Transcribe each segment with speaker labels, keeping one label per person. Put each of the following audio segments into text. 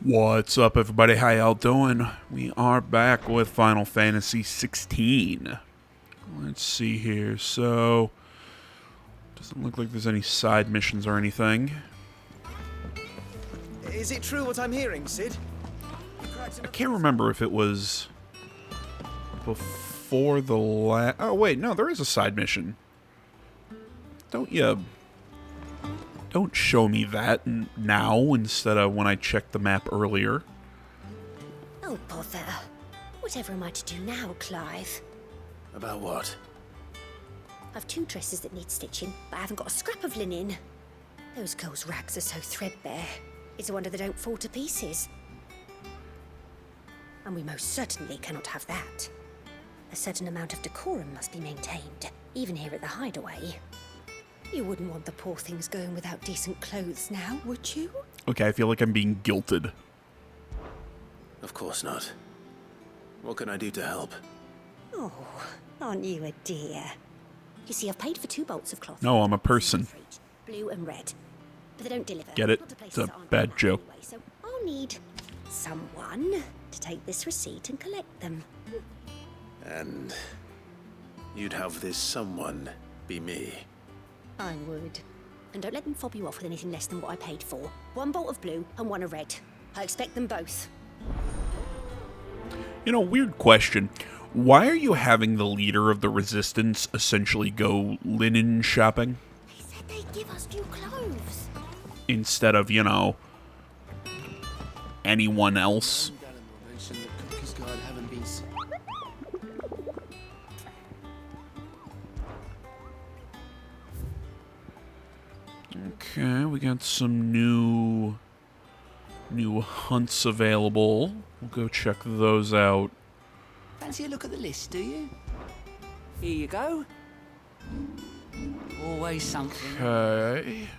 Speaker 1: What's up, everybody? How y'all doing? We are back with Final Fantasy 16. Let's see here. So, doesn't look like there's any side missions or anything.
Speaker 2: Is it true what I'm hearing, Sid?
Speaker 1: I can't remember if it was before the last... Oh, wait, no, there is a side mission. Don't show me that now instead of when I checked the map earlier.
Speaker 3: Oh, bother. Whatever am I to do now, Clive?
Speaker 2: About what?
Speaker 3: I've 2 dresses that need stitching, but I haven't got a scrap of linen. Those girls' rags are so threadbare. It's a wonder they don't fall to pieces. And we most certainly cannot have that. A certain amount of decorum must be maintained, even here at the hideaway. You wouldn't want the poor things going without decent clothes now, would you?
Speaker 1: Okay, I feel like I'm being guilted.
Speaker 2: Of course not. What can I do to help?
Speaker 3: Oh, aren't you a dear? You see, I've paid for 2 bolts of cloth.
Speaker 1: No, I'm a person.
Speaker 3: Blue and red. But they don't deliver.
Speaker 1: Get it?
Speaker 3: Not to places
Speaker 1: It's a
Speaker 3: that aren't
Speaker 1: bad
Speaker 3: allowed
Speaker 1: joke.
Speaker 3: anyway, so I'll need someone to take this receipt and collect them.
Speaker 2: And you'd have this someone be me.
Speaker 3: I would. And don't let them fob you off with anything less than what I paid for. 1 bolt of blue and 1 of red. I expect them both.
Speaker 1: You know, weird question. Why are you having the leader of the Resistance essentially go linen shopping?
Speaker 3: They said they'd give us new clothes.
Speaker 1: Instead of, you know, anyone else? Okay, we got some new hunts available. We'll go check those out.
Speaker 4: Fancy a look at the list, do you? Here you go. Always something.
Speaker 1: Okay.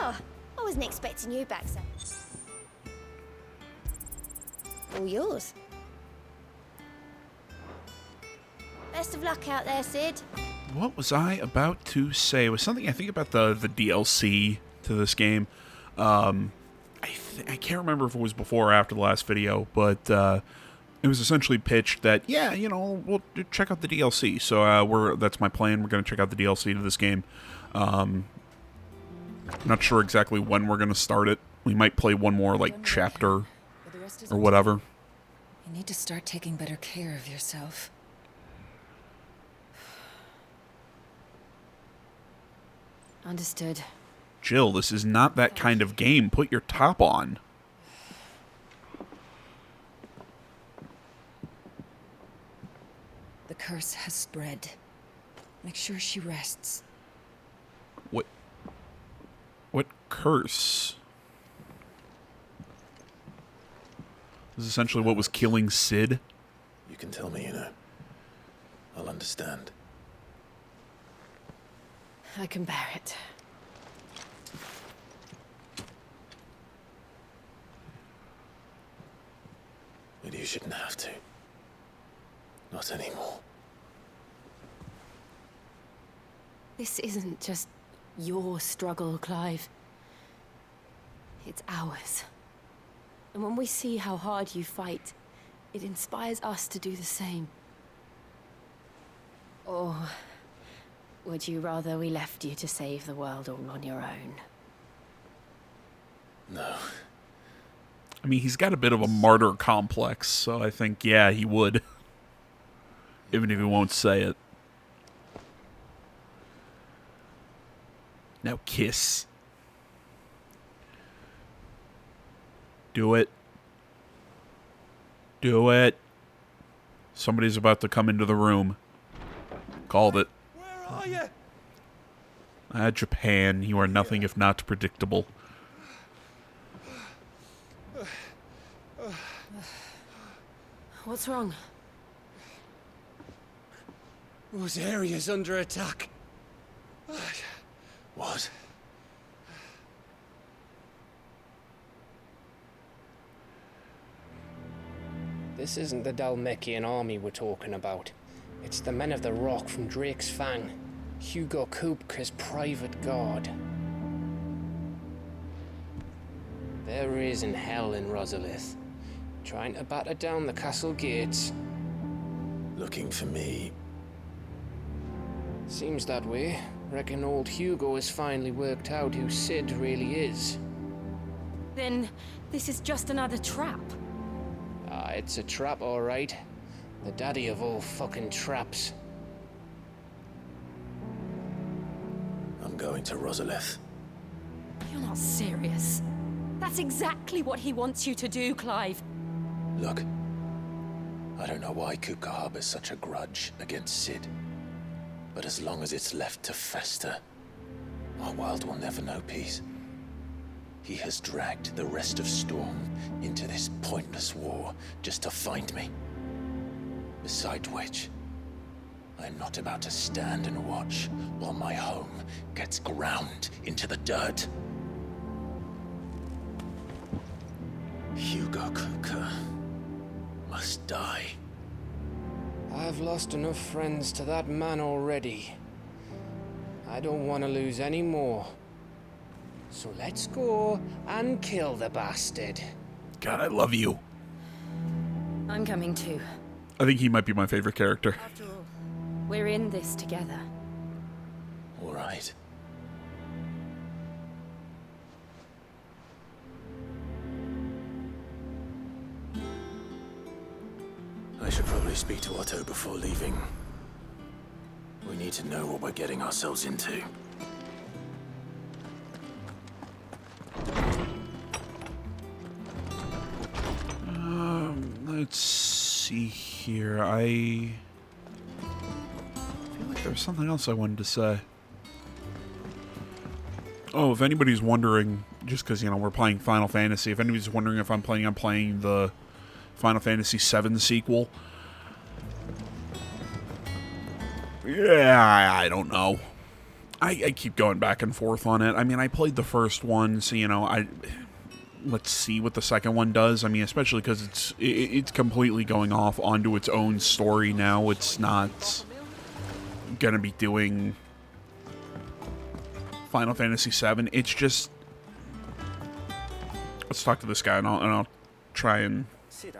Speaker 3: Oh, I wasn't expecting you back, sir. All yours. Best of luck out there, Sid.
Speaker 1: What was I about to say? It was something I think about the DLC to this game. I can't remember if it was before or after the last video, but it was essentially pitched that, yeah, you know, we'll check out the DLC. So that's my plan. We're going to check out the DLC to this game. Not sure exactly when we're going to start it. We might play one more, like, chapter or whatever.
Speaker 5: You need to start taking better care of yourself. Understood.
Speaker 1: Jill, this is not that kind of game. Put your top on.
Speaker 5: The curse has spread. Make sure she rests.
Speaker 1: What curse? This is essentially what was killing Sid.
Speaker 2: You can tell me, you know. I'll understand.
Speaker 5: I can bear it.
Speaker 2: But you shouldn't have to. Not anymore.
Speaker 5: This isn't just your struggle, Clive. It's ours. And when we see how hard you fight, it inspires us to do the same. Or would you rather we left you to save the world all on your own?
Speaker 2: No.
Speaker 1: I mean, he's got a bit of a martyr complex, so I think, yeah, he would. Even if he won't say it. Now kiss. Do it. Do it. Somebody's about to come into the room. Called it.
Speaker 2: Where are you?
Speaker 1: Japan, you are nothing if not predictable.
Speaker 5: What's wrong?
Speaker 6: Those areas under attack.
Speaker 2: What?
Speaker 6: This isn't the Dalmekian army we're talking about. It's the men of the Rock from Drake's Fang. Hugo Kupka's private guard. There isn't hell in Rosalith. Trying to batter down the castle gates.
Speaker 2: Looking for me.
Speaker 6: Seems that way. Reckon old Hugo has finally worked out who Sid really is.
Speaker 5: Then this is just another trap.
Speaker 6: Ah, it's a trap, all right. The daddy of all fucking traps.
Speaker 2: I'm going to Rosalith.
Speaker 5: You're not serious. That's exactly what he wants you to do, Clive.
Speaker 2: Look, I don't know why Kupka harbors such a grudge against Sid. But as long as it's left to fester, our world will never know peace. He has dragged the rest of Storm into this pointless war just to find me. Besides which, I'm not about to stand and watch while my home gets ground into the dirt. Hugo Kupka must die.
Speaker 6: I've lost enough friends to that man already. I don't want to lose any more. So let's go and kill the bastard.
Speaker 1: God, I love you.
Speaker 5: I'm coming too.
Speaker 1: I think he might be my favorite character.
Speaker 5: After all, we're in this together.
Speaker 2: All right. I should probably speak to Otto before leaving. We need to know what we're getting ourselves into.
Speaker 1: Let's see here. I feel like there was something else I wanted to say. Oh, if anybody's wondering, just because, you know, we're playing Final Fantasy, if anybody's wondering if I'm playing the Final Fantasy VII sequel. Yeah, I don't know. I keep going back and forth on it. I mean, I played the first one, so, you know, let's see what the second one does. I mean, especially because it's completely going off onto its own story now. It's not gonna be doing Final Fantasy VII. It's just, let's talk to this guy and I'll try and
Speaker 7: Sid,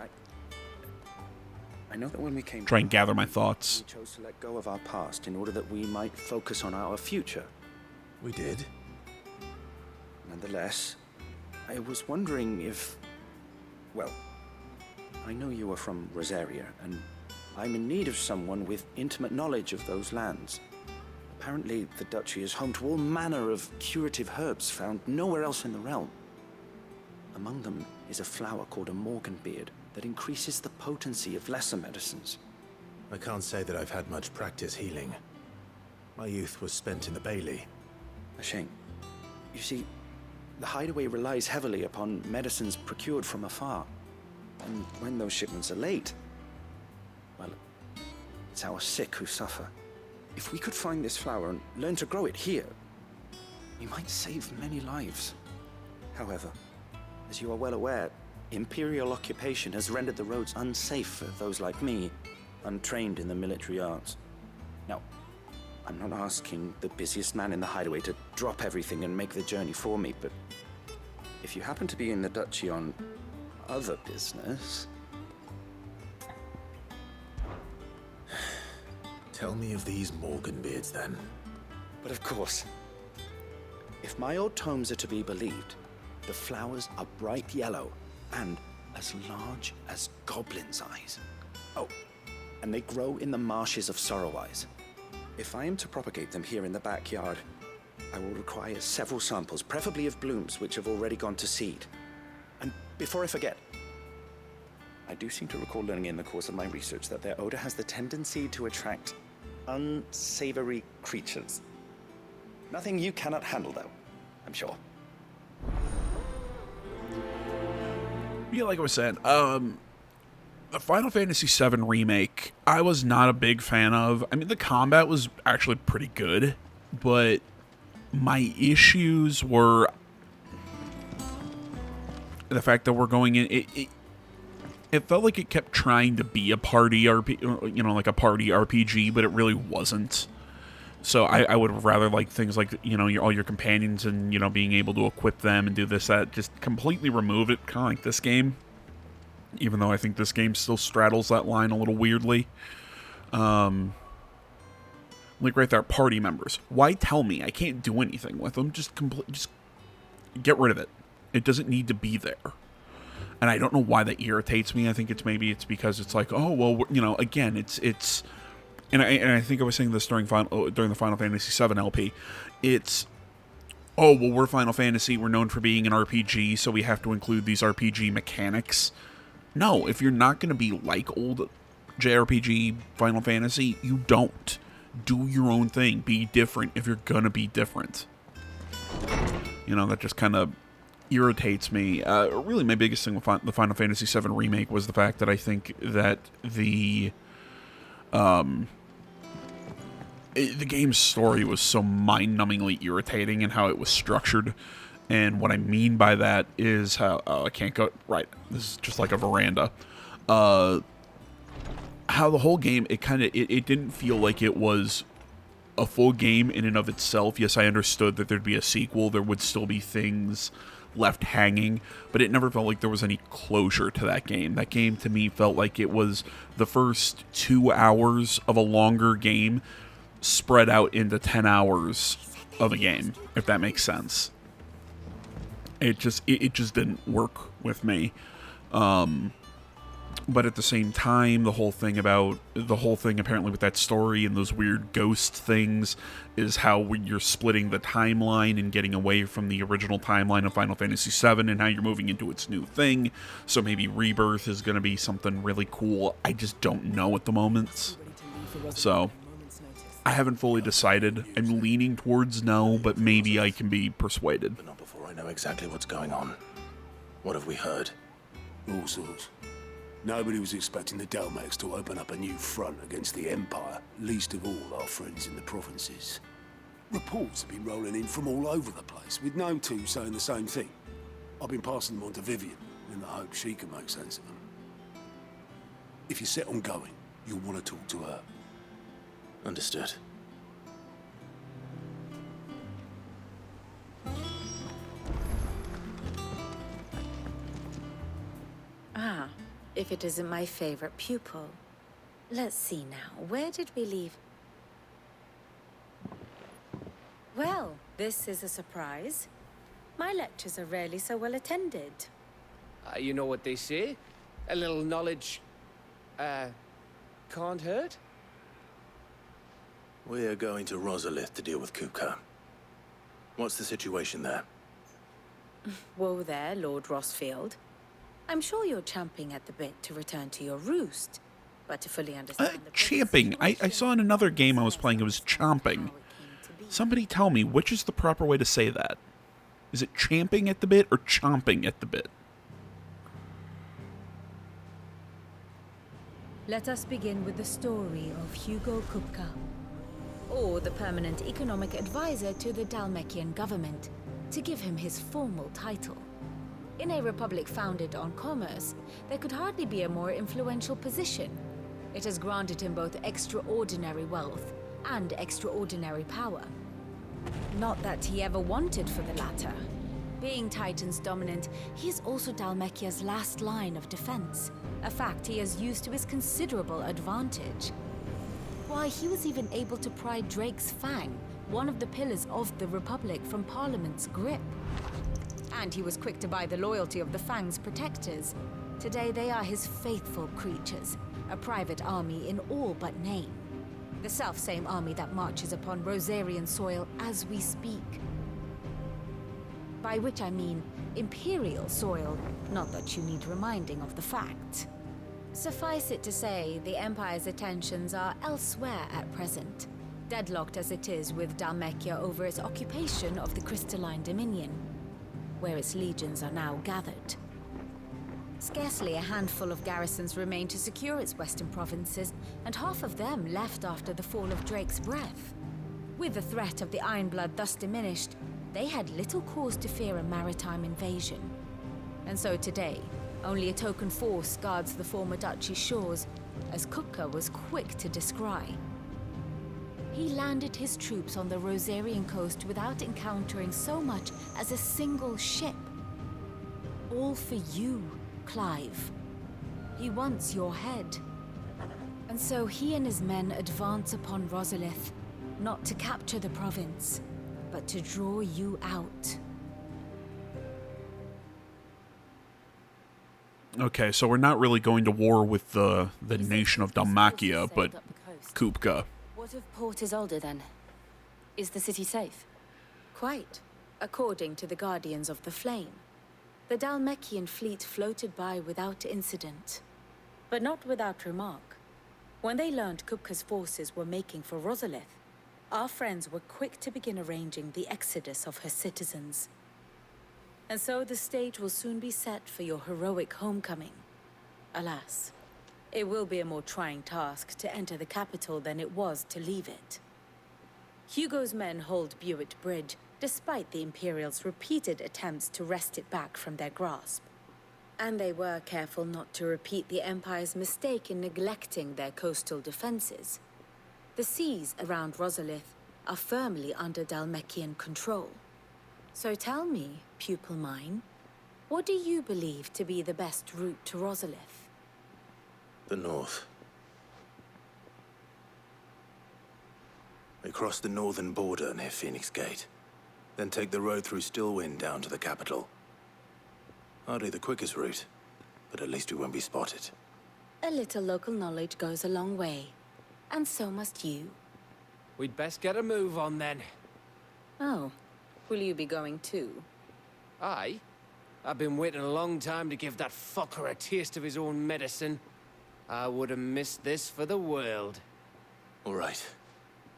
Speaker 7: I know that when we came
Speaker 1: try and gather my thoughts.
Speaker 7: we chose to let go of our past in order that we might focus on our future.
Speaker 2: We did?
Speaker 7: Nonetheless, I was wondering if... Well, I know you are from Rosaria, and I'm in need of someone with intimate knowledge of those lands. Apparently, the duchy is home to all manner of curative herbs found nowhere else in the realm. Among them is a flower called a morganbeard that increases the potency of lesser medicines.
Speaker 2: I can't say that I've had much practice healing. My youth was spent in the Bailey.
Speaker 7: A shame. You see, the hideaway relies heavily upon medicines procured from afar. And when those shipments are late, well, it's our sick who suffer. If we could find this flower and learn to grow it here, we might save many lives. However, as you are well aware, Imperial occupation has rendered the roads unsafe for those like me, untrained in the military arts. Now, I'm not asking the busiest man in the hideaway to drop everything and make the journey for me, but if you happen to be in the duchy on other business...
Speaker 2: Tell me of these Morganbeards, then.
Speaker 7: But of course, if my old tomes are to be believed, the flowers are bright yellow and as large as goblins' eyes. Oh, and they grow in the marshes of Sorrowise. If I am to propagate them here in the backyard, I will require several samples, preferably of blooms which have already gone to seed. And before I forget, I do seem to recall learning in the course of my research that their odor has the tendency to attract unsavory creatures. Nothing you cannot handle, though, I'm sure.
Speaker 1: Yeah, like I was saying, the Final Fantasy VII Remake, I was not a big fan of. I mean, the combat was actually pretty good, but my issues were the fact that we're going in... It felt like it kept trying to be a party RPG, you know, like a party RPG, but it really wasn't. So I would rather like things like, all your companions and, being able to equip them and do this, that. Just completely remove it, kind of like this game. Even though I think this game still straddles that line a little weirdly. Like right there, party members. Why tell me I can't do anything with them? Just get rid of it. It doesn't need to be there. And I don't know why that irritates me. I think it's because it's like, oh well, again, it's. And I think I was saying this during the Final Fantasy VII LP. It's, oh well, we're Final Fantasy. We're known for being an RPG, so we have to include these RPG mechanics. No, if you're not going to be like old JRPG Final Fantasy, you don't. Do your own thing. Be different if you're going to be different. That just kind of irritates me. Really, my biggest thing with the Final Fantasy VII Remake was the fact that I think that the game's story was so mind-numbingly irritating in how it was structured. And what I mean by that is how... Oh, I can't go... Right. This is just like a veranda. How the whole game, it didn't feel like it was a full game in and of itself. Yes, I understood that there'd be a sequel. There would still be things left hanging. But it never felt like there was any closure to that game. That game, to me, felt like it was the first 2 hours of a longer game spread out into 10 hours of a game, if that makes sense. It just didn't work with me. But at the same time, the whole thing apparently with that story and those weird ghost things is how you're splitting the timeline and getting away from the original timeline of Final Fantasy VII and how you're moving into its new thing. So maybe Rebirth is going to be something really cool. I just don't know at the moment. So I haven't fully decided. I'm leaning towards no, but maybe I can be persuaded.
Speaker 2: But not before I know exactly what's going on. What have we heard?
Speaker 8: All sorts. Nobody was expecting the Dalmex to open up a new front against the Empire, least of all our friends in the provinces. Reports have been rolling in from all over the place, with no two saying the same thing. I've been passing them on to Vivian, in the hope she can make sense of them. If you're set on going, you'll want to talk to her.
Speaker 2: Understood.
Speaker 9: Ah, if it isn't my favorite pupil. Let's see now, where did we leave? Well, this is a surprise. My lectures are rarely so well attended.
Speaker 6: You know what they say? A little knowledge, can't hurt?
Speaker 2: We're going to Rosalith to deal with Kupka. What's the situation there?
Speaker 9: Whoa there, Lord Rossfield. I'm sure you're champing at the bit to return to your roost, but to fully understand the
Speaker 1: champing. I saw in another game I was playing it was chomping. Somebody tell me, which is the proper way to say that? Is it champing at the bit or chomping at the bit?
Speaker 10: Let us begin with the story of Hugo Kupka, or the permanent economic advisor to the Dalmekian government, to give him his formal title. In a republic founded on commerce, there could hardly be a more influential position. It has granted him both extraordinary wealth and extraordinary power. Not that he ever wanted for the latter. Being Titan's dominant, he is also Dalmekia's last line of defense, a fact he has used to his considerable advantage. Why, he was even able to pry Drake's Fang, one of the pillars of the Republic, from Parliament's grip. And he was quick to buy the loyalty of the Fang's protectors. Today they are his faithful creatures, a private army in all but name. The self-same army that marches upon Rosarian soil as we speak. By which I mean Imperial soil, not that you need reminding of the fact. Suffice it to say, the Empire's attentions are elsewhere at present, deadlocked as it is with Dalmekia over its occupation of the Crystalline Dominion, where its legions are now gathered. Scarcely a handful of garrisons remain to secure its western provinces, and half of them left after the fall of Drake's Breath. With the threat of the Ironblood thus diminished, they had little cause to fear a maritime invasion. And so today, only a token force guards the former duchy's shores, as Kupka was quick to descry. he landed his troops on the Rosarian coast without encountering so much as a single ship. All for you, Clive. He wants your head. And so he and his men advance upon Rosalith, not to capture the province, but to draw you out.
Speaker 1: Okay, so we're not really going to war with the nation of Dalmacia, but Kupka.
Speaker 5: What of Port Isolde, then? Is the city safe?
Speaker 9: Quite, according to the Guardians of the Flame. The Dalmacian fleet floated by without incident, but not without remark. When they learned Kupka's forces were making for Rosalith, our friends were quick to begin arranging the exodus of her citizens. And so the stage will soon be set for your heroic homecoming. Alas, it will be a more trying task to enter the capital than it was to leave it. Hugo's men hold Buett Bridge, despite the Imperials' repeated attempts to wrest it back from their grasp. And they were careful not to repeat the Empire's mistake in neglecting their coastal defenses. The seas around Rosalith are firmly under Dalmacian control. So tell me, pupil mine, what do you believe to be the best route to Rosalith?
Speaker 2: The north. We cross the northern border near Phoenix Gate, then take the road through Stillwind down to the capital. Hardly the quickest route, but at least we won't be spotted.
Speaker 9: A little local knowledge goes a long way, and so must you.
Speaker 6: We'd best get a move on then.
Speaker 9: Oh, will you be going too?
Speaker 6: Aye. I've been waiting a long time to give that fucker a taste of his own medicine. I would have missed this for the world.
Speaker 2: All right.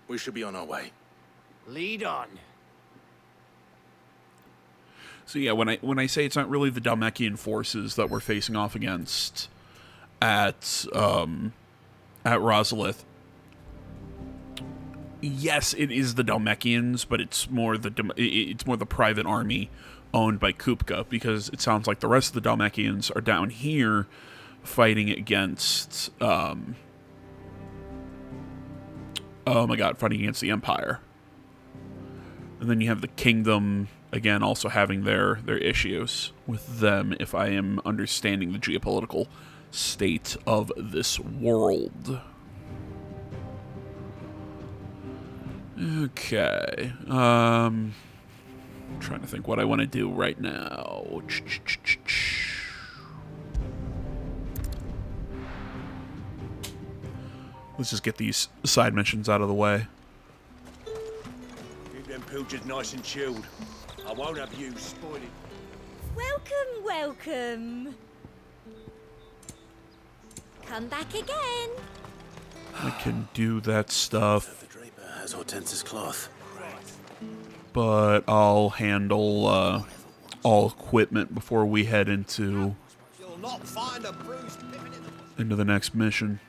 Speaker 2: We should be on our way.
Speaker 6: Lead on.
Speaker 1: So yeah, when I say it's not really the Dalmacian forces that we're facing off against at Rosalith, yes, it is the Dalmacians, but it's more the private army owned by Kupka, because it sounds like the rest of the Dalmacians are down here fighting against fighting against the Empire. And then you have the Kingdom, again, also having their issues with them, if I am understanding the geopolitical state of this world. Okay. I'm trying to think what I want to do right now. Let's just get these side missions out of the way.
Speaker 8: Keep them pilchards nice and chilled. I won't have you spoiling.
Speaker 3: Welcome, welcome. Come back again.
Speaker 1: I can do that stuff,
Speaker 2: The Draper has Hortense's cloth.
Speaker 1: but I'll handle all equipment before we head into
Speaker 8: You'll not find a bruised pippin in the...
Speaker 1: the next mission.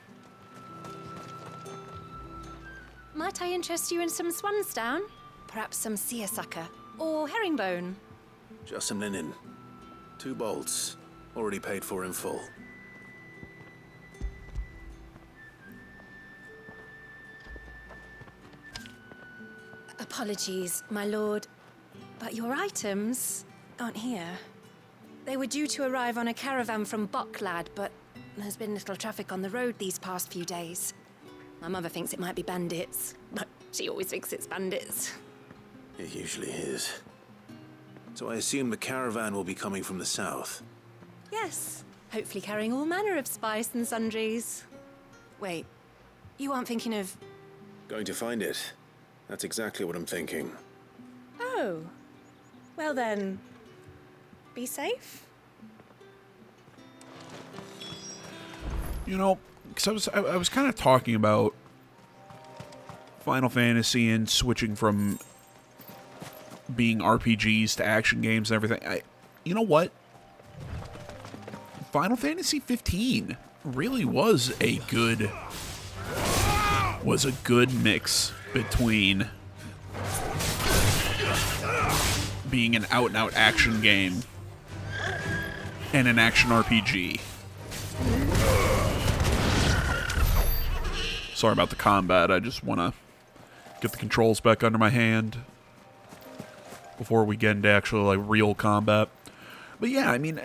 Speaker 5: Might I interest you in some swansdown? Perhaps some seersucker or herringbone?
Speaker 2: Just some linen. 2 bolts. Already paid for in full.
Speaker 5: Apologies, my lord, but your items aren't here. They were due to arrive on a caravan from Bocklad, but there's been little traffic on the road these past few days. My mother thinks it might be bandits, but she always thinks it's bandits.
Speaker 2: It usually is. So I assume the caravan will be coming from the south.
Speaker 5: Yes, hopefully carrying all manner of spice and sundries. Wait, you aren't thinking of...
Speaker 2: Going to find it. That's exactly what I'm thinking.
Speaker 5: Oh, well then, be safe.
Speaker 1: You know, because I was kind of talking about Final Fantasy and switching from being RPGs to action games and everything. You know what? Final Fantasy 15 really was a good mix between being an out-and-out action game and an action RPG. Sorry about the combat, I just want to get the controls back under my hand before we get into actually like real combat. But yeah, I mean,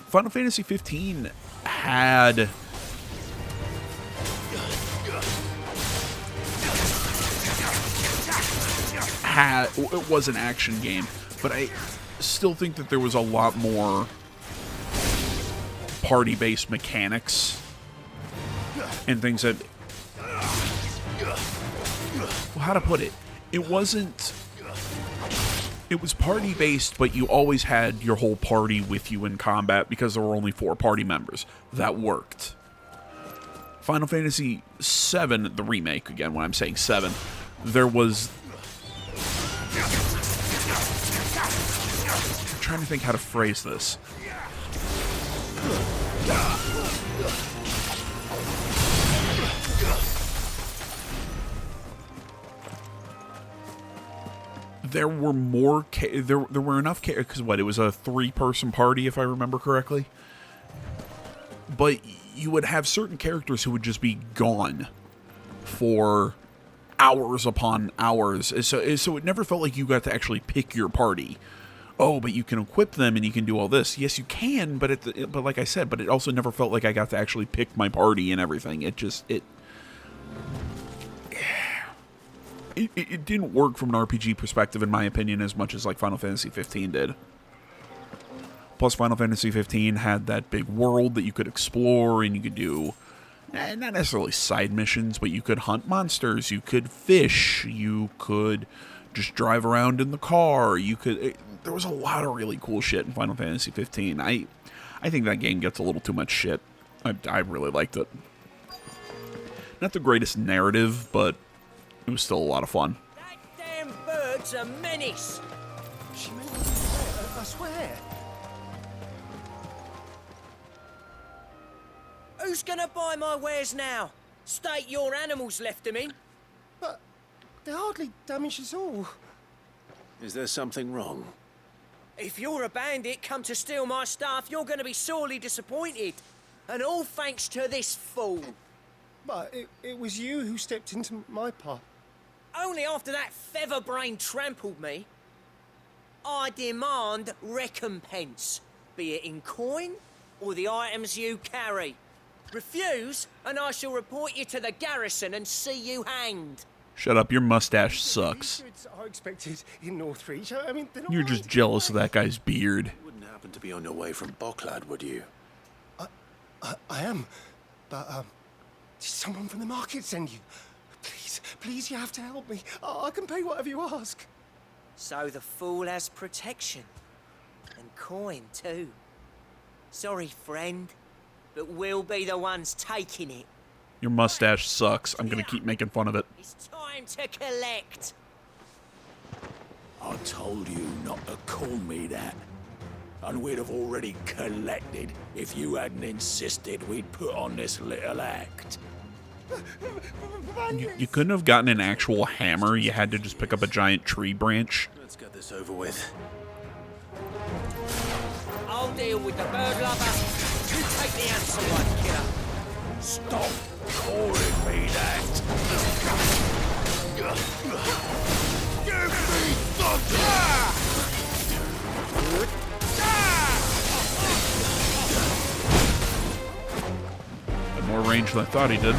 Speaker 1: Final Fantasy 15 had it was an action game, but I still think that there was a lot more party-based mechanics and things that, well, how to put it, it was party-based, but you always had your whole party with you in combat because there were only 4 party members. That worked. Final Fantasy VII, the remake, again, when I'm saying 7, there was... I'm trying to think how to phrase this. There were more... There were enough... Because what, it was a 3-person party, if I remember correctly? But you would have certain characters who would just be gone for hours upon hours. So it never felt like you got to actually pick your party. Oh, but you can equip them and you can do all this. Yes, you can, but like I said, but it also never felt like I got to actually pick my party and everything. It didn't work from an RPG perspective, in my opinion, as much as like Final Fantasy 15 did. Plus, Final Fantasy 15 had that big world that you could explore, and you could do, not necessarily side missions, but you could hunt monsters, you could fish, you could just drive around in the car, there was a lot of really cool shit in Final Fantasy 15. I think that game gets a little too much shit. I really liked it. Not the greatest narrative, but it was still a lot of fun.
Speaker 4: That damn bird's a menace.
Speaker 11: She made me I swear.
Speaker 4: Who's gonna buy my wares now? State your animals left them in.
Speaker 11: But they hardly damage us all.
Speaker 2: Is there something wrong?
Speaker 4: If you're a bandit come to steal my stuff, you're gonna be sorely disappointed. And all thanks to this fool.
Speaker 11: But it was you who stepped into my path.
Speaker 4: Only after that featherbrain trampled me. I demand recompense, be it in coin or the items you carry. Refuse, and I shall report you to the garrison and see you hanged.
Speaker 1: Shut up, your mustache sucks.
Speaker 11: It's are expected in Northreach. I mean, they're not
Speaker 1: You're just jealous of that guy's beard.
Speaker 2: You wouldn't happen to be on your way from Bocklad, would you?
Speaker 11: I am, but did someone from the market send you? Please, you have to help me. I can pay whatever you ask.
Speaker 4: So the fool has protection. And coin, too. Sorry, friend, but we'll be the ones taking it.
Speaker 1: Your mustache sucks. I'm gonna keep making fun of it.
Speaker 4: It's time to collect.
Speaker 8: I told you not to call me that. And we'd have already collected if you hadn't insisted we'd put on this little act.
Speaker 1: You couldn't have gotten an actual hammer. You had to just pick up a giant tree branch.
Speaker 2: Let's get this over with.
Speaker 4: I'll deal with the bird lover. You take the answer, one killer.
Speaker 8: Stop calling me that. Give me thunder!
Speaker 1: Had more range than I thought he did.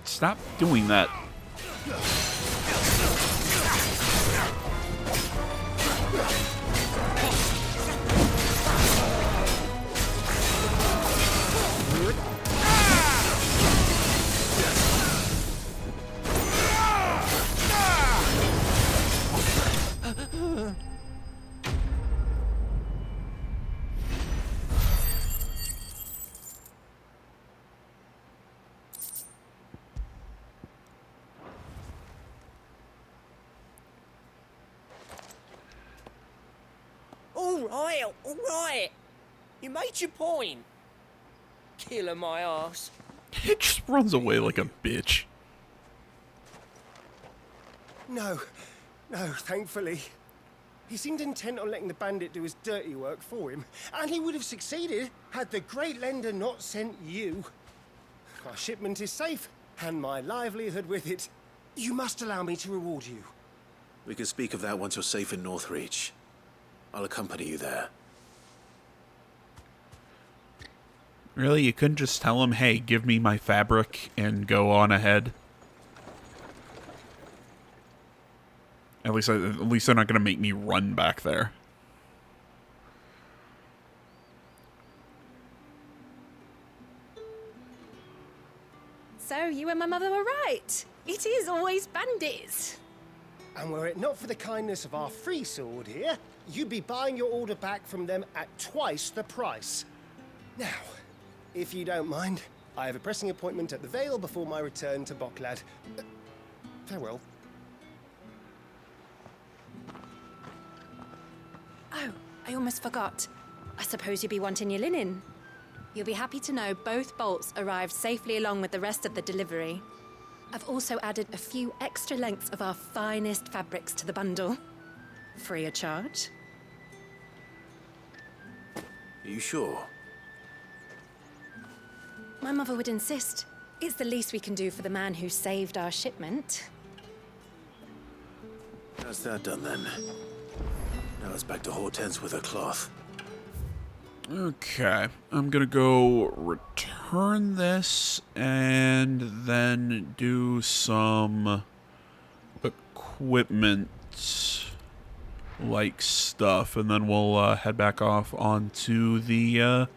Speaker 1: Stop doing that.
Speaker 4: all right. You made your point. Killer my ass.
Speaker 1: It just runs away like a bitch.
Speaker 11: No, thankfully. He seemed intent on letting the bandit do his dirty work for him, and he would have succeeded had the great lender not sent you. Our shipment is safe, and my livelihood with it. You must allow me to reward you.
Speaker 2: We can speak of that once you're safe in Northreach. I'll accompany you there.
Speaker 1: Really? You couldn't just tell him, hey, give me my fabric and go on ahead? At least they're not going to make me run back there.
Speaker 5: So, you and my mother were right. It is always bandits.
Speaker 11: And were it not for the kindness of our free sword here, you'd be buying your order back from them at twice the price. Now, if you don't mind, I have a pressing appointment at the Vale before my return to Boklad. Farewell.
Speaker 5: Oh, I almost forgot. I suppose you'll be wanting your linen. You'll be happy to know both bolts arrived safely along with the rest of the delivery. I've also added a few extra lengths of our finest fabrics to the bundle. Free of charge.
Speaker 2: Are you sure?
Speaker 5: My mother would insist. It's the least we can do for the man who saved our shipment.
Speaker 2: How's that done then? Now it's back to Hortense with her cloth.
Speaker 1: Okay, I'm gonna go return this and then do some equipment like stuff, and then we'll head back off onto the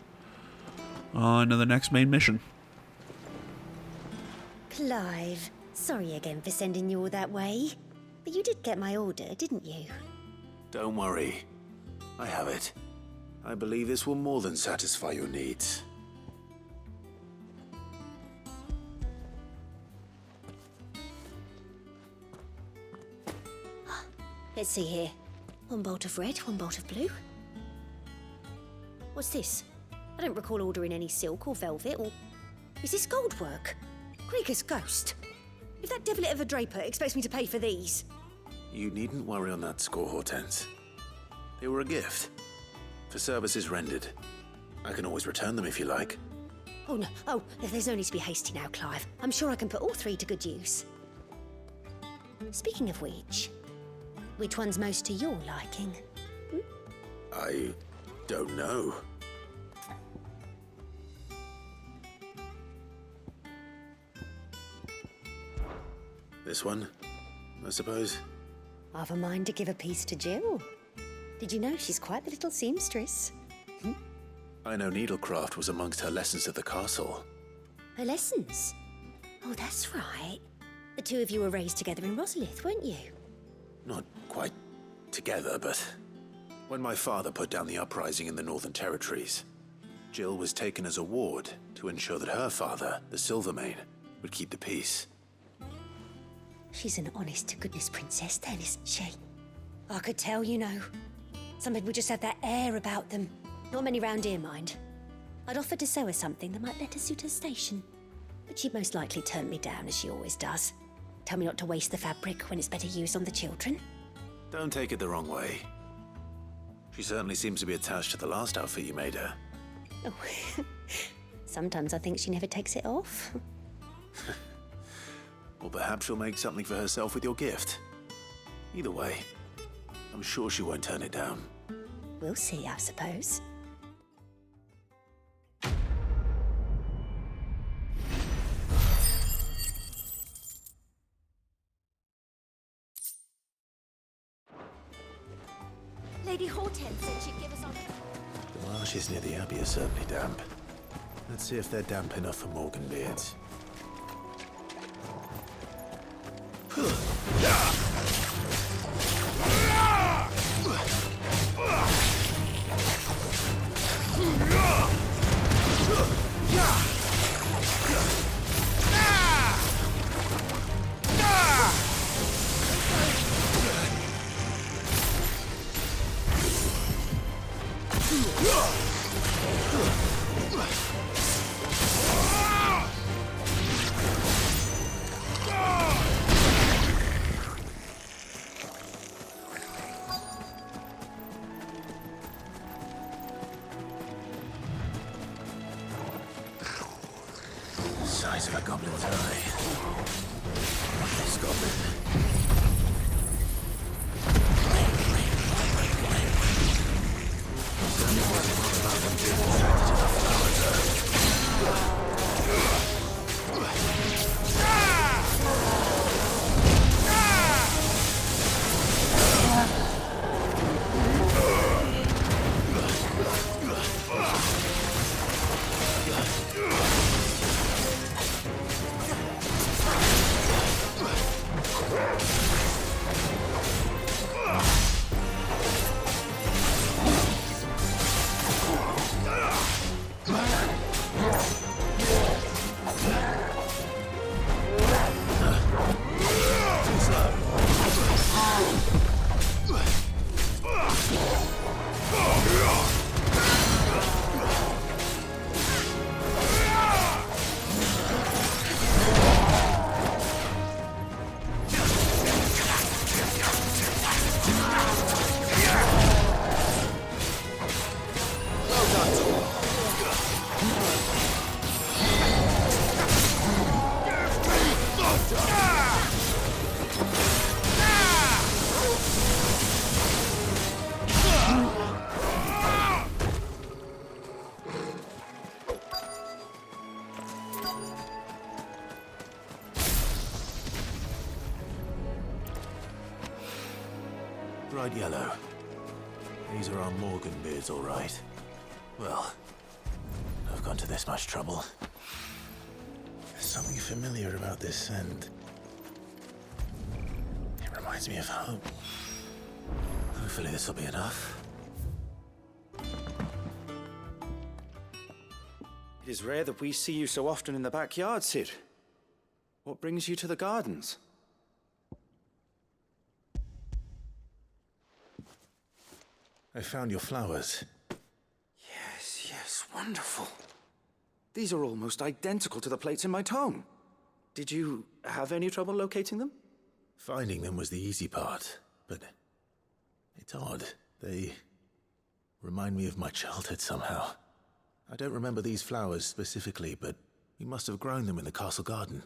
Speaker 1: next main mission.
Speaker 3: Clive, sorry again for sending you all that way. But you did get my order, didn't you?
Speaker 2: Don't worry. I have it. I believe this will more than satisfy your needs.
Speaker 3: Let's see here. One bolt of red, one bolt of blue. What's this? I don't recall ordering any silk or velvet or... Is this gold work? Krieger's ghost. If that devilet of a draper expects me to pay for these...
Speaker 2: You needn't worry on that score, Hortense. They were a gift. For services rendered. I can always return them if you like.
Speaker 3: Oh, no. Oh, there's no need to be hasty now, Clive. I'm sure I can put all three to good use. Speaking of which one's most to your liking?
Speaker 2: I don't know. This one, I suppose.
Speaker 3: I've a mind to give a piece to Jill. Did you know she's quite the little seamstress?
Speaker 2: I know needlecraft was amongst her lessons at the castle.
Speaker 3: Her lessons? Oh, that's right. The two of you were raised together in Rosalith, weren't you?
Speaker 2: Not quite together, but when my father put down the uprising in the Northern Territories, Jill was taken as a ward to ensure that her father, the Silvermane, would keep the peace.
Speaker 3: She's an honest-to-goodness princess then, isn't she? I could tell, you know. Some people just have that air about them. Not many round here, mind. I'd offered to sew her something that might let her suit her station. But she'd most likely turn me down, as she always does. Tell me not to waste the fabric when it's better used on the children.
Speaker 2: Don't take it the wrong way. She certainly seems to be attached to the last outfit you made her.
Speaker 3: Oh, sometimes I think she never takes it off.
Speaker 2: Or perhaps she'll make something for herself with your gift. Either way, I'm sure she won't turn it down.
Speaker 3: We'll see, I suppose.
Speaker 5: Lady Hortense said she'd give us our...
Speaker 2: The marshes near the Abbey are certainly damp. Let's see if they're damp enough for Morganbeards. use of a goblin's eye. This goblin. Bright yellow. These are our Morgan beards, all right. Well, I've gone to this much trouble. There's something familiar about this scent. It reminds me of home. Hopefully this will be enough.
Speaker 7: It is rare that we see you so often in the backyard, Cid. What brings you to the gardens?
Speaker 2: I found your flowers.
Speaker 7: Yes, wonderful. These are almost identical to the plates in my tome. Did you have any trouble locating them?
Speaker 2: Finding them was the easy part, but it's odd. They remind me of my childhood somehow. I don't remember these flowers specifically, but we must have grown them in the castle garden.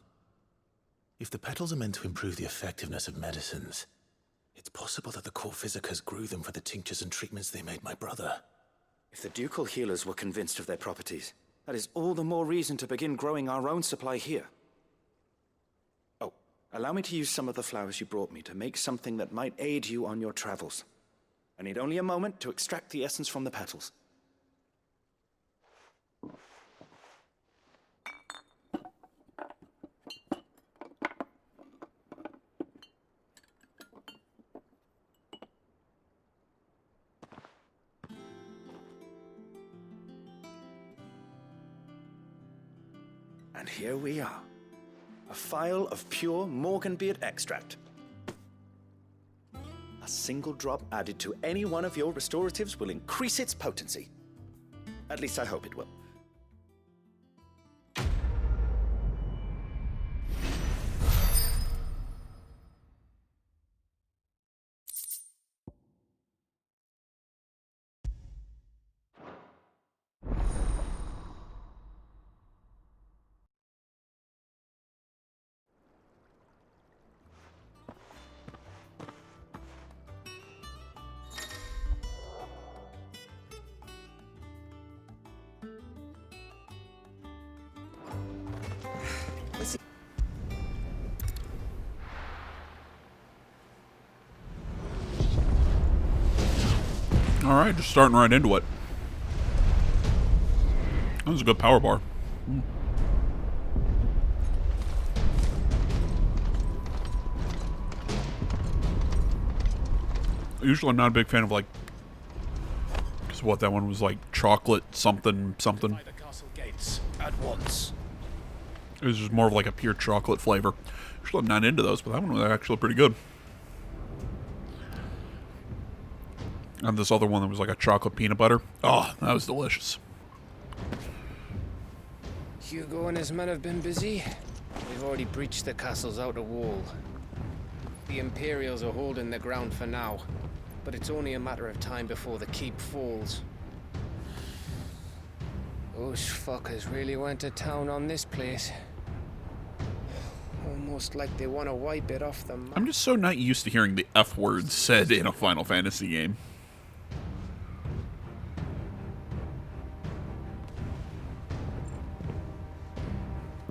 Speaker 2: If the petals are meant to improve the effectiveness of medicines, it's possible that the court physicers grew them for the tinctures and treatments they made my brother.
Speaker 7: If the ducal healers were convinced of their properties, that is all the more reason to begin growing our own supply here. Oh, allow me to use some of the flowers you brought me to make something that might aid you on your travels. I need only a moment to extract the essence from the petals. And here we are. A phial of pure Morganbeard extract. A single drop added to any one of your restoratives will increase its potency. At least I hope it will.
Speaker 1: Alright, just starting right into it. That was a good power bar. Usually I'm not a big fan of, like, because what that one was like, chocolate something something.
Speaker 6: By the castle gates at once.
Speaker 1: It was just more of like a pure chocolate flavor. Usually I'm not into those, but that one was actually pretty good. And this other one that was like a chocolate peanut butter. Oh, that was delicious.
Speaker 6: Hugo and his men have been busy. They've already breached the castle's outer wall. The Imperials are holding the ground for now, but it's only a matter of time before the keep falls. Those fuckers really went to town on this place. Almost like they want to wipe it off the map.
Speaker 1: I'm just so not used to hearing the F word said in a Final Fantasy game.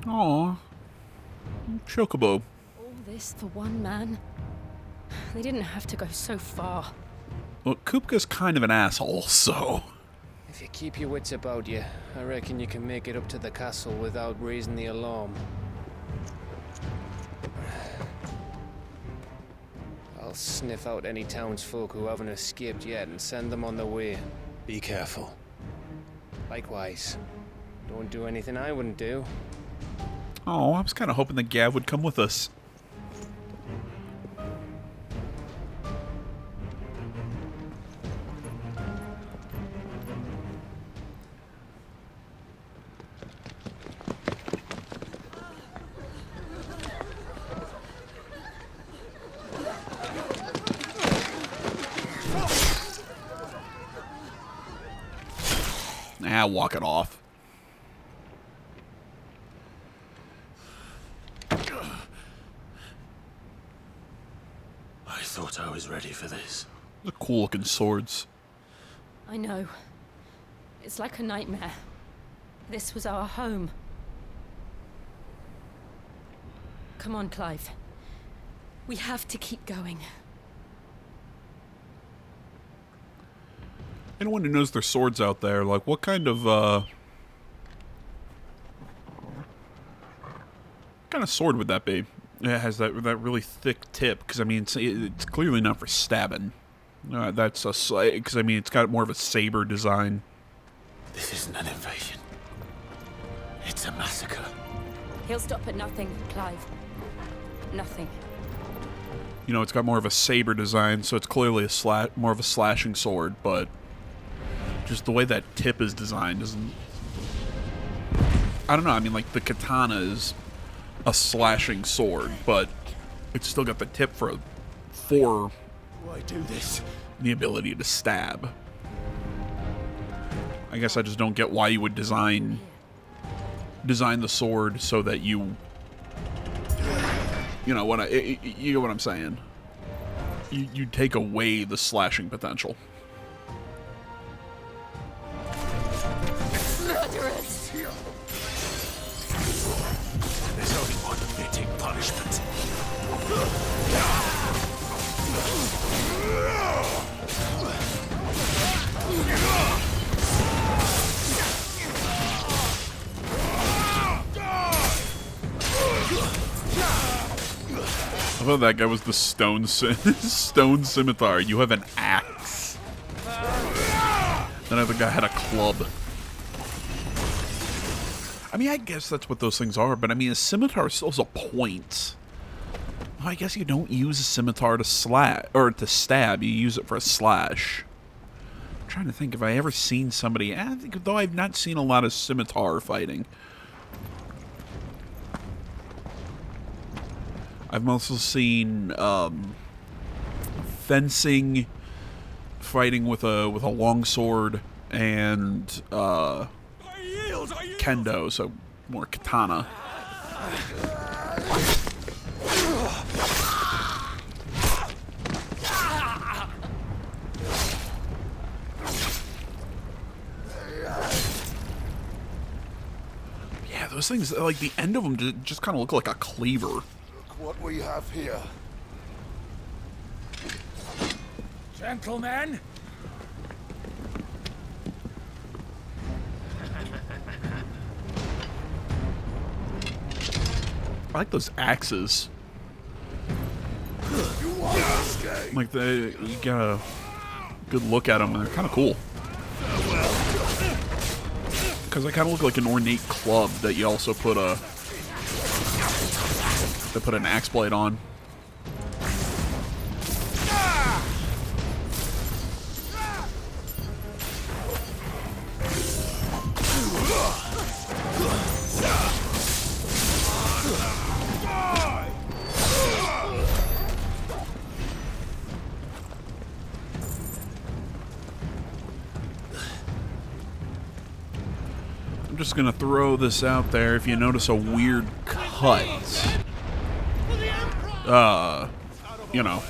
Speaker 1: Aww. Chocobo.
Speaker 5: All this for one man? They didn't have to go so far.
Speaker 1: Well, Kupka's kind of an asshole, so...
Speaker 6: If you keep your wits about you, I reckon you can make it up to the castle without raising the alarm. I'll sniff out any townsfolk who haven't escaped yet and send them on their way.
Speaker 2: Be careful.
Speaker 6: Likewise. Don't do anything I wouldn't do.
Speaker 1: Oh, I was kind of hoping that Gav would come with us. Ah, walk it off.
Speaker 2: I thought I was ready for this.
Speaker 1: The cool looking swords.
Speaker 5: I know. It's like a nightmare. This was our home. Come on, Clive. We have to keep going.
Speaker 1: Anyone who knows their swords out there, like, what kind of sword would that be? It has that really thick tip, because, I mean, it's clearly not for stabbing. That's a... because, I mean, it's got more of a saber design.
Speaker 2: This isn't an invasion. It's a massacre.
Speaker 5: He'll stop at nothing, Clive. Nothing.
Speaker 1: You know, it's got more of a saber design, so it's clearly more of a slashing sword, but... just the way that tip is designed isn't... I don't know, I mean, like, the katana is a slashing sword, but it's still got the tip for
Speaker 2: Why do this?
Speaker 1: the ability to stab. I guess I just don't get why you would design the sword so that you know what you know what I'm saying. You take away the slashing potential.
Speaker 5: Murderers!
Speaker 2: There's only one fitting punishment.
Speaker 1: I thought that guy was the stone scimitar. You have an axe. Then other guy had a club. I mean, I guess that's what those things are, but I mean, a scimitar still has a point. Well, I guess you don't use a scimitar to stab. You use it for a slash. I'm trying to think if I ever seen somebody. Though I've not seen a lot of scimitar fighting. I've mostly seen fencing, fighting with a longsword, and kendo, so more katana. Yeah, those things, like the end of them just kind of look like a cleaver.
Speaker 8: What we have here.
Speaker 12: Gentlemen!
Speaker 1: I like those axes. Like you got a good look at them, and they're kind of cool. Because they kind of look like an ornate club that you also put an axe blade on. I'm just gonna throw this out there. If you notice a weird cut you know,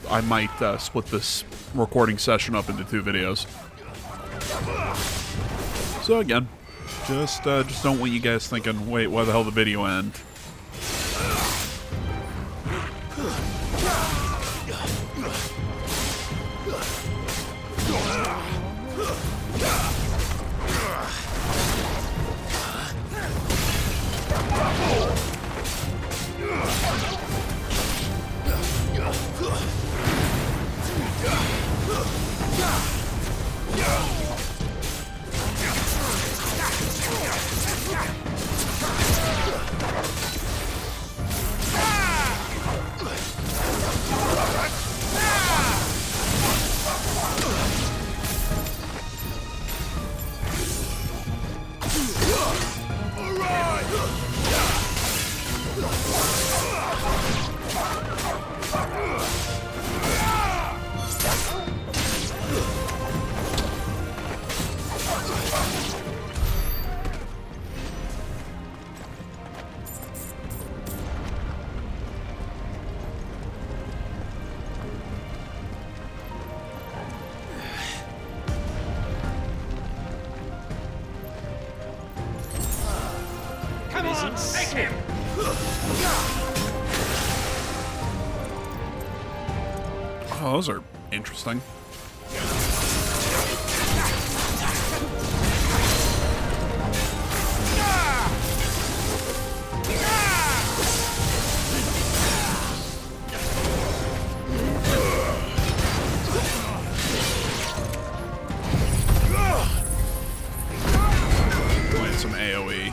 Speaker 1: I might split this recording session up into 2 videos. So again, just don't want you guys thinking, wait, why the hell did the video end? Oh, those are interesting. Playing some AoE.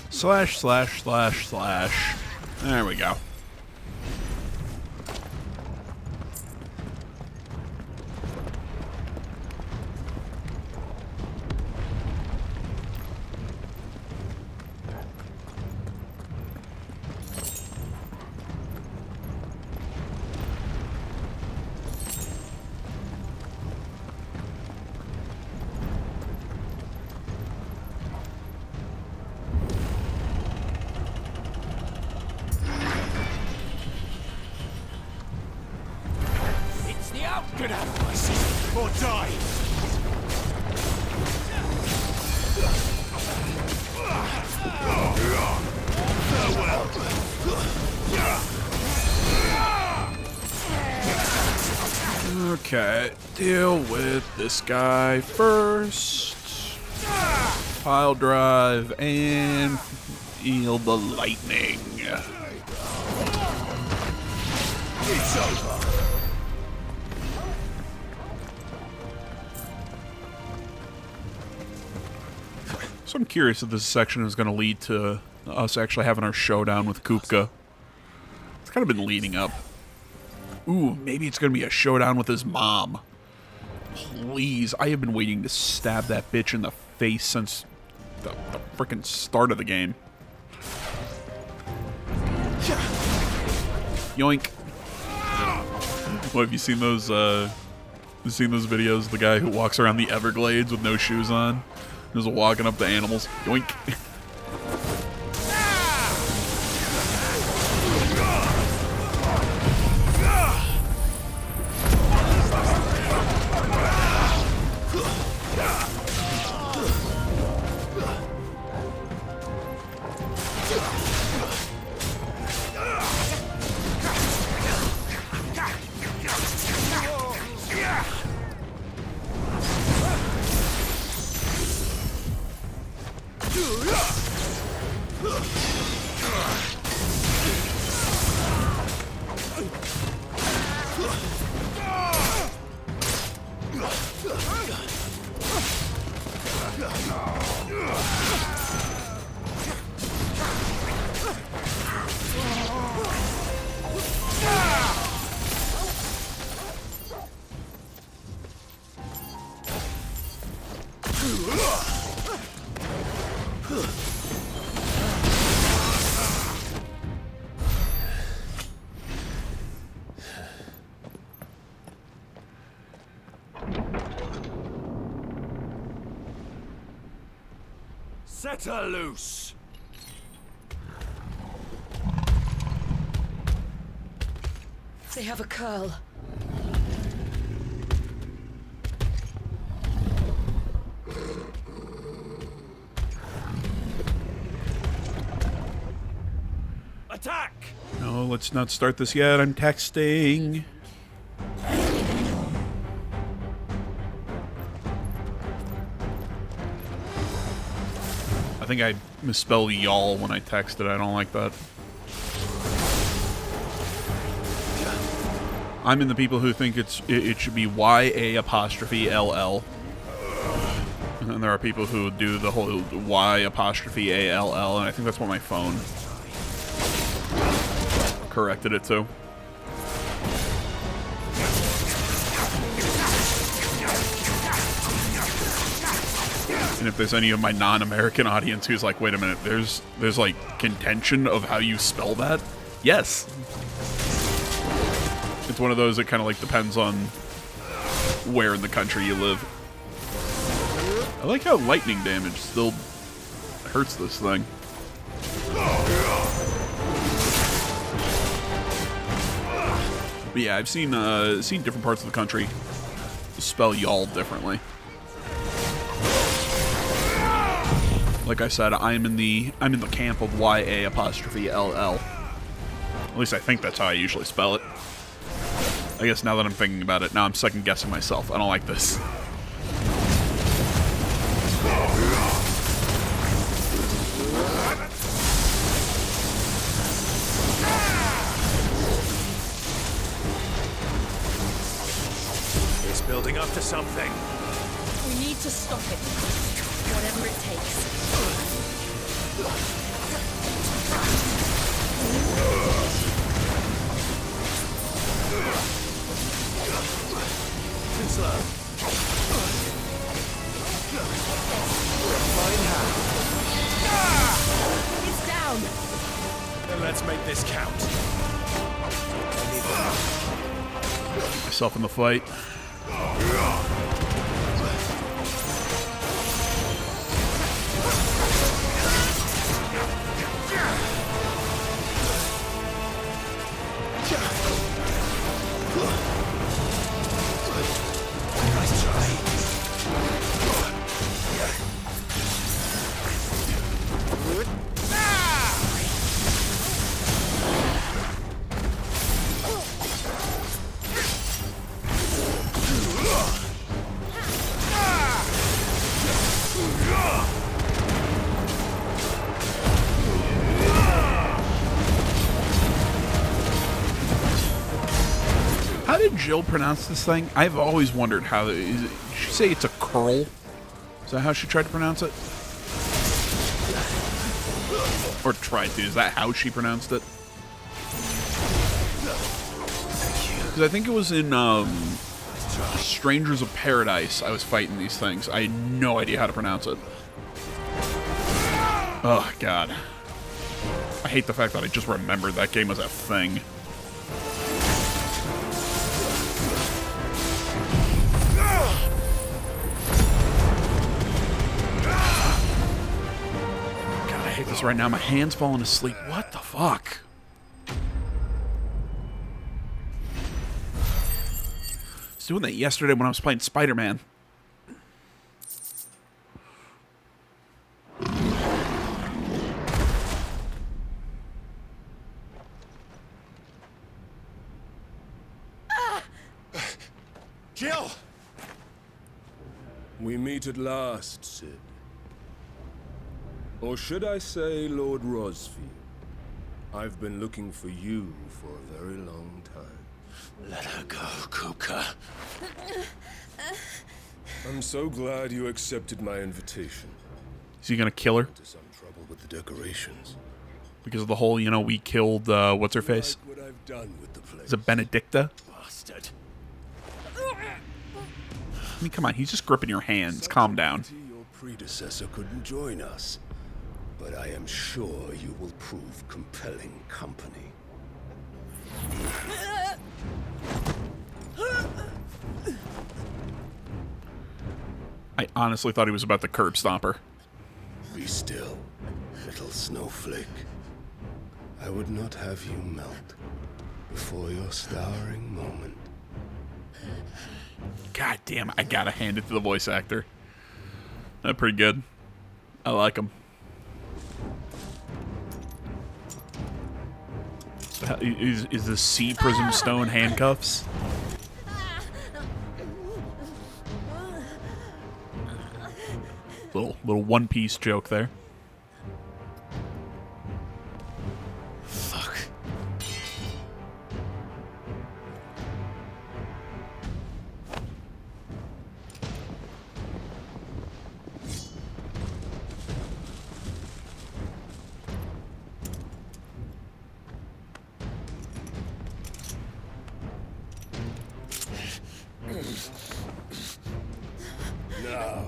Speaker 1: Slash, slash, slash, slash. There we go.
Speaker 11: Get out of my sight, or die!
Speaker 1: Okay, deal with this guy first. Pile drive and feel the lightning.
Speaker 11: It's over!
Speaker 1: So I'm curious if this section is going to lead to us actually having our showdown with Kupka. It's kind of been leading up. Ooh, maybe it's going to be a showdown with his mom. Please, I have been waiting to stab that bitch in the face since the frickin' start of the game. Yoink. What, have you seen those, videos of the guy who walks around the Everglades with no shoes on? Just walking up the animals. Yoink.
Speaker 8: Set her loose!
Speaker 5: They have a curl.
Speaker 8: Attack!
Speaker 1: No, let's not start this yet. I'm texting. I think I misspelled y'all when I texted. I don't like that. I'm in the people who think it should be YA''LL. And then there are people who do the whole Y''ALL, and I think that's what my phone corrected it to. And if there's any of my non-American audience who's like, wait a minute, there's like contention of how you spell that? Yes. It's one of those that kind of like depends on where in the country you live. I like how lightning damage still hurts this thing. But yeah, I've seen different parts of the country spell y'all differently. Like I said, I'm in the camp of YA''LL. At least I think that's how I usually spell it. I guess now that I'm thinking about it, now I'm second guessing myself. I don't like this.
Speaker 8: It's building up to something.
Speaker 10: We need to stop it. Whatever it takes.
Speaker 8: Too slow. Fine hand.
Speaker 10: It's down.
Speaker 8: Then let's make this count.
Speaker 1: Myself in the fight. How did Jill pronounce this thing? I've always wondered how. Did she say it's a curl? Is that how she tried to pronounce it? Or tried to. Is that how she pronounced it? Because I think it was in Strangers of Paradise I was fighting these things. I had no idea how to pronounce it. Oh, God. I hate the fact that I just remembered that game was a thing. I hate this right now. My hand's falling asleep. What the fuck? I was doing that yesterday when I was playing Spider-Man.
Speaker 8: Jill!
Speaker 12: We meet at last, Sid. Or should I say, Lord Rosfield? I've been looking for you for a very long time.
Speaker 2: Let her
Speaker 8: go, Kupka.
Speaker 12: I'm so glad you accepted my invitation.
Speaker 1: Is he gonna kill her?
Speaker 12: Into some trouble with the decorations.
Speaker 1: Because of the whole, you know, we killed, what's her face?
Speaker 12: Like what I've done with the place.
Speaker 1: Is it Benedicta?
Speaker 8: Bastard.
Speaker 1: I mean, come on, he's just gripping your hands. Calm down.
Speaker 12: Your predecessor couldn't join us, but I am sure you will prove compelling company.
Speaker 1: I honestly thought he was about to curb stomp her.
Speaker 12: Be still, little snowflake. I would not have you melt before your starring moment.
Speaker 1: God damn it, I gotta hand it to the voice actor. That's pretty good. I like him. Is the sea prism stone handcuffs? Little One Piece joke there.
Speaker 2: Fuck.
Speaker 12: Now,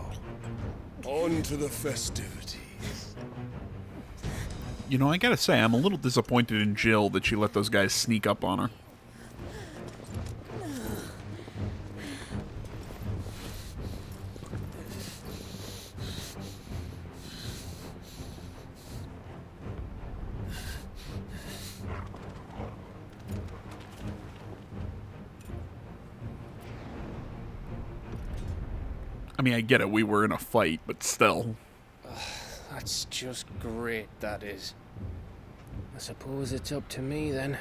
Speaker 12: on to the festivities.
Speaker 1: You know, I gotta say, I'm a little disappointed in Jill that she let those guys sneak up on her. I mean, I get it, we were in a fight, but still.
Speaker 6: That's just great, that is. I suppose it's up to me then.